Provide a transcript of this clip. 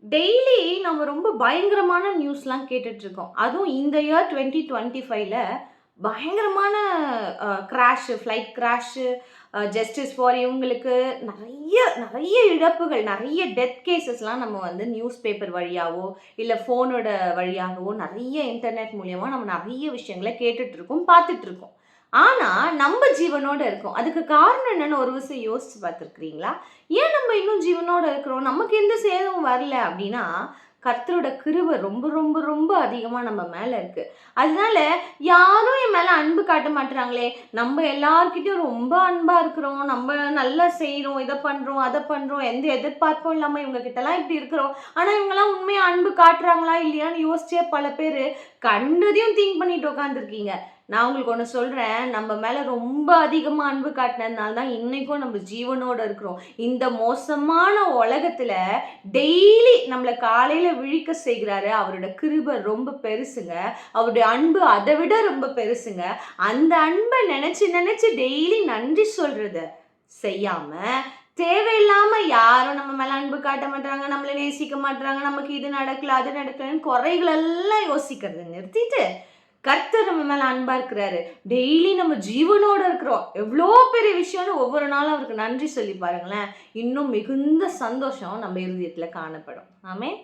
Daily நம்ம ரொம்ப பயங்கரமான நியூஸ்லாம் கேட்டுட்ருக்கோம். அதுவும் இந்த இயர் 2025ல பயங்கரமான ஃப்ளைட் கிராஷு, ஜஸ்டிஸ் ஃபார் இவங்களுக்கு நெறைய நெறைய இழப்புகள், நெறைய டெத் கேஸஸ்லாம் நம்ம வந்து நியூஸ் பேப்பர் வழியாவோ, இல்ல ஃபோனோட வழியாகவோ, நெறைய இன்டர்நெட் மூலியமா நம்ம நெறைய விஷயங்கள கேட்டுட்ருக்கோம், பார்த்துட்ருக்கோம். ஆனா, நம்ப ஜீவனோட இருக்கோம். அதுக்கு காரணம் என்னன்னு ஒரு விஷயம் யோசிச்சு பார்த்துருக்கிறீங்களா? ஏன் நம்ம இன்னும் ஜீவனோட இருக்கிறோம்? நமக்கு எந்த சேதமும் வரல அப்டின்னா, கர்த்தரோட கிருபை ரொம்ப ரொம்ப ரொம்ப அதிகமா நம்ம மேல இருக்கு. அதனால யாரும் என் மேல அன்பு காட்ட மாட்றாங்களே! நம்ப எல்லார்கிட்டயும் ரொம்ப அன்பா இருக்கிறோம். நம்ப நல்லா செய்றோம், இத பண்றோம், அத பண்றோம். எந்த எதிர்பார்ப்பும் இல்லாம இவங்க கிட்டலாம் இப்டி இருக்கிறோம். ஆனா இவங்கலாம் உண்மையா அன்பு காட்டுறாங்களா? இல்லையான்னு யோசிச்சே பல பேரு கண்டதையும் திங்க் பண்ணிட்டு உட்காந்துருக்கீங்க. நான் உங்களுக்கு ஒண்ணு சொல்றேன். நம்ம மேல ரொம்ப அதிகமா அன்பு காட்டுனதுனால தான் இன்னைக்கும் நம்ம ஜீவனோட இருக்கிறோம். இந்த மோசமான உலகத்துல டெய்லி நம்மள காலையில விழிக்க செய்கிறாரு. அவரோட கிருபை ரொம்ப பெருசுங்க. அவருடைய அன்பு அத விட ரொம்ப பெருசுங்க. அந்த அன்ப நெனச்சு நெனச்சு டெய்லி நன்றி சொல்றத செய்யாம, தேவையில்லாம யாரும் நம்ம மேல அன்பு காட்ட மாட்றாங்க, நம்மள நேசிக்க மாட்றாங்க, நமக்கு இது நடக்கல, அது நடக்கலன்னு குறைகளெல்லாம் யோசிக்கிறத நிறுத்திட்டு கர்த்தர் நம்ம மேல அன்பா இருக்கிறாரு. டெய்லி நம்ம ஜீவனோட இருக்கிறோம். எவ்ளோ பெரிய விஷயம்னு ஒவ்வொரு நாளும் அவருக்கு நன்றி சொல்லி பாருங்களேன். இன்னும் மிகுந்த சந்தோஷம் நம்ம இருதயத்துல காணப்படும். ஆமென்.